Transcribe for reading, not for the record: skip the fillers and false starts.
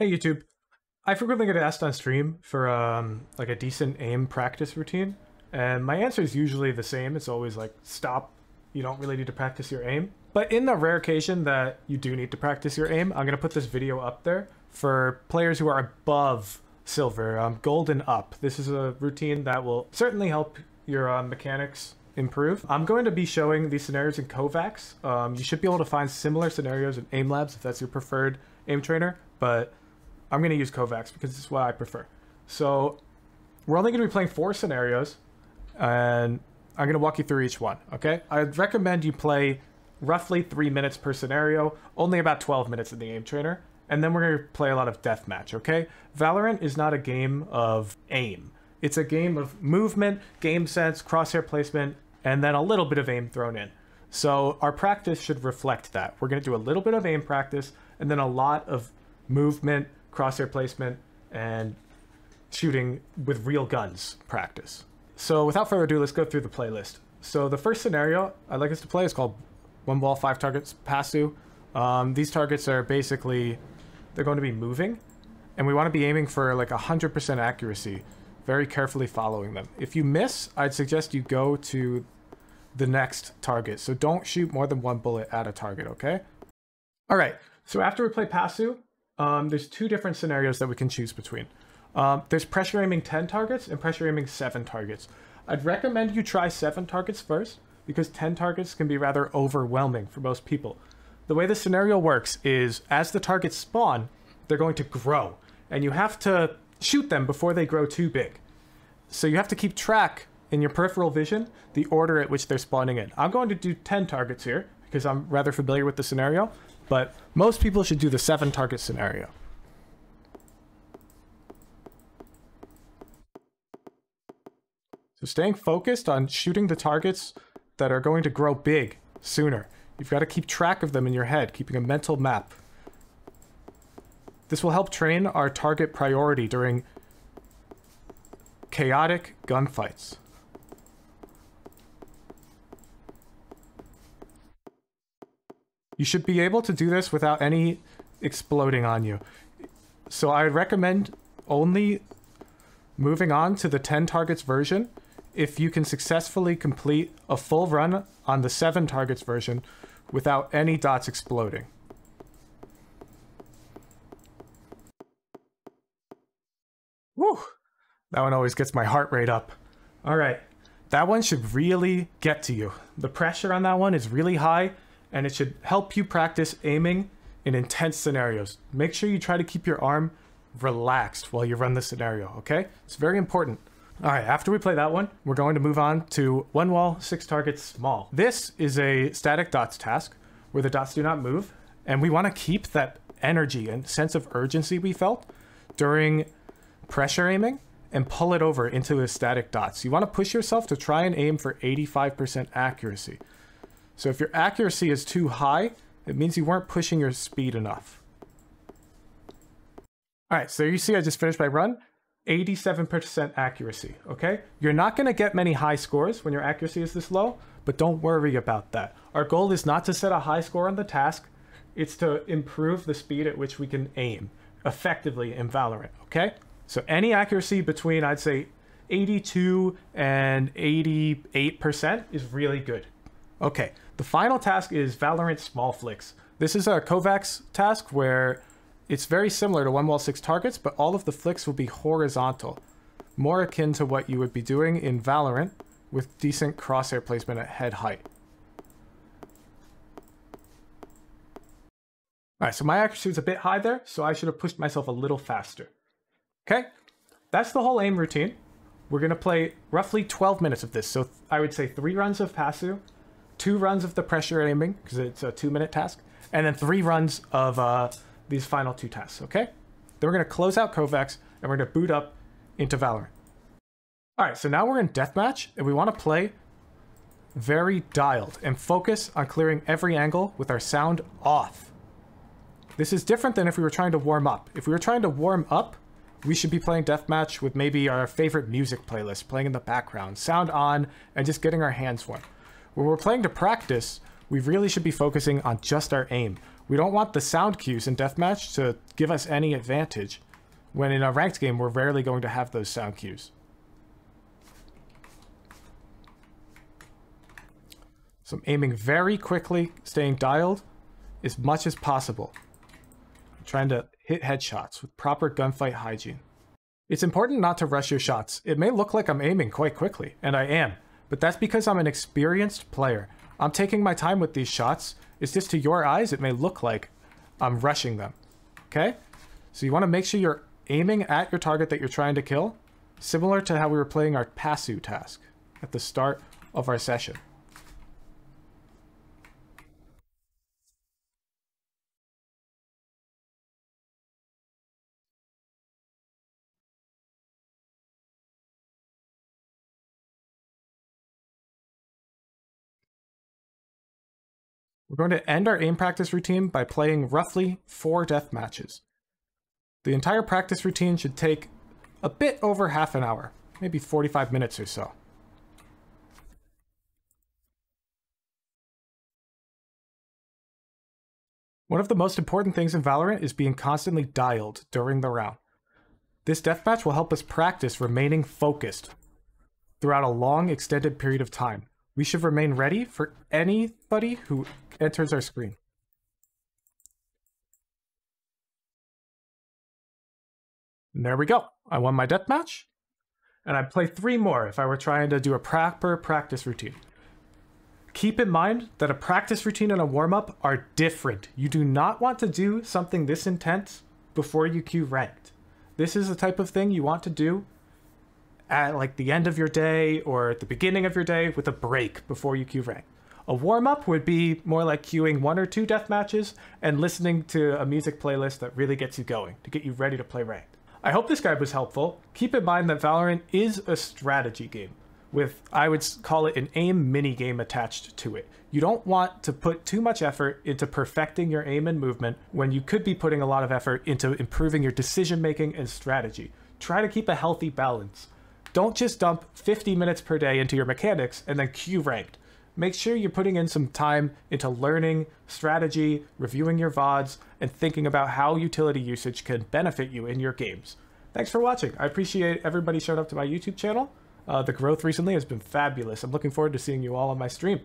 Hey YouTube, I frequently get asked on stream for like a decent aim practice routine, and my answer is usually the same. It's always like, stop, you don't really need to practice your aim. But in the rare occasion that you do need to practice your aim, I'm gonna put this video up there for players who are above silver, gold and up. This is a routine that will certainly help your mechanics improve. I'm going to be showing these scenarios in Kovacs. You should be able to find similar scenarios in aim labs if that's your preferred aim trainer, but I'm going to use Kovacs because this is what I prefer. So we're only going to be playing 4 scenarios, and I'm going to walk you through each one, okay? I'd recommend you play roughly 3 minutes per scenario, only about 12 minutes in the aim trainer, and then we're going to play a lot of deathmatch, okay? Valorant is not a game of aim. It's a game of movement, game sense, crosshair placement, and then a little bit of aim thrown in. So our practice should reflect that. We're going to do a little bit of aim practice, and then a lot of movement, crosshair placement, and shooting with real guns practice. So without further ado, let's go through the playlist. So the first scenario I'd like us to play is called 1 wall 5 targets Pasu. These targets are basically, they're going to be moving, and we want to be aiming for like 100% accuracy, very carefully following them. If you miss, I'd suggest you go to the next target. So don't shoot more than 1 bullet at a target, okay? All right, so after we play Pasu, there's 2 different scenarios that we can choose between. There's pressure aiming 10 targets and pressure aiming 7 targets. I'd recommend you try 7 targets first, because 10 targets can be rather overwhelming for most people. The way the scenario works is, as the targets spawn, they're going to grow, and you have to shoot them before they grow too big. So you have to keep track in your peripheral vision the order at which they're spawning in. I'm going to do 10 targets here, because I'm rather familiar with the scenario, but most people should do the 7 target scenario. So staying focused on shooting the targets that are going to grow big sooner. You've got to keep track of them in your head, keeping a mental map. This will help train our target priority during chaotic gunfights. You should be able to do this without any exploding on you. So I recommend only moving on to the 10 targets version if you can successfully complete a full run on the 7 targets version without any dots exploding. Woo! That one always gets my heart rate up. All right, that one should really get to you. The pressure on that one is really high, and it should help you practice aiming in intense scenarios. Make sure you try to keep your arm relaxed while you run the scenario, okay? It's very important. All right, after we play that one, we're going to move on to 1 wall, 6 targets small. This is a static dots task where the dots do not move, and we want to keep that energy and sense of urgency we felt during pressure aiming and pull it over into the static dots. You want to push yourself to try and aim for 85% accuracy. So if your accuracy is too high, it means you weren't pushing your speed enough. All right, so you see I just finished my run. 87% accuracy, okay? You're not going to get many high scores when your accuracy is this low, but don't worry about that. Our goal is not to set a high score on the task. It's to improve the speed at which we can aim effectively in Valorant, okay? So any accuracy between, I'd say, 82 and 88% is really good. Okay, the final task is Valorant Small Flicks. This is a Kovacs task where it's very similar to 1 wall 6 targets, but all of the flicks will be horizontal, more akin to what you would be doing in Valorant with decent crosshair placement at head height. All right, so my accuracy was a bit high there, so I should have pushed myself a little faster. Okay, that's the whole aim routine. We're gonna play roughly 12 minutes of this. So I would say 3 runs of Pasu, 2 runs of the pressure aiming, because it's a 2-minute task, and then 3 runs of these final 2 tasks, okay? Then we're gonna close out Kovacs, and we're gonna boot up into Valorant. All right, so now we're in deathmatch, and we wanna play very dialed and focus on clearing every angle with our sound off. This is different than if we were trying to warm up. If we were trying to warm up, we should be playing deathmatch with maybe our favorite music playlist playing in the background, sound on, and just getting our hands warm. When we're playing to practice, we really should be focusing on just our aim. We don't want the sound cues in deathmatch to give us any advantage, when in a ranked game, we're rarely going to have those sound cues. So I'm aiming very quickly, staying dialed as much as possible. I'm trying to hit headshots with proper gunfight hygiene. It's important not to rush your shots. It may look like I'm aiming quite quickly, and I am, but that's because I'm an experienced player. I'm taking my time with these shots. It's just to your eyes, it may look like I'm rushing them, okay? So you want to make sure you're aiming at your target that you're trying to kill, similar to how we were playing our Pasu task at the start of our session. We're going to end our aim practice routine by playing roughly 4 death matches. The entire practice routine should take a bit over half an hour, maybe 45 minutes or so. One of the most important things in Valorant is being constantly dialed during the round. This deathmatch will help us practice remaining focused throughout a long, extended period of time. We should remain ready for anybody who enters our screen. And there we go. I won my deathmatch, and I'd play 3 more if I were trying to do a proper practice routine. Keep in mind that a practice routine and a warm-up are different. You do not want to do something this intense before you queue ranked. This is the type of thing you want to do at like the end of your day or at the beginning of your day with a break before you queue ranked. A warm-up would be more like queuing 1 or 2 death matches and listening to a music playlist that really gets you going to get you ready to play ranked. I hope this guide was helpful. Keep in mind that Valorant is a strategy game with, I would call it, an aim mini-game attached to it. You don't want to put too much effort into perfecting your aim and movement when you could be putting a lot of effort into improving your decision-making and strategy. Try to keep a healthy balance. Don't just dump 50 minutes per day into your mechanics and then queue ranked. Make sure you're putting in some time into learning, strategy, reviewing your VODs, and thinking about how utility usage can benefit you in your games. Thanks for watching. I appreciate everybody showing up to my YouTube channel. The growth recently has been fabulous. I'm looking forward to seeing you all on my stream.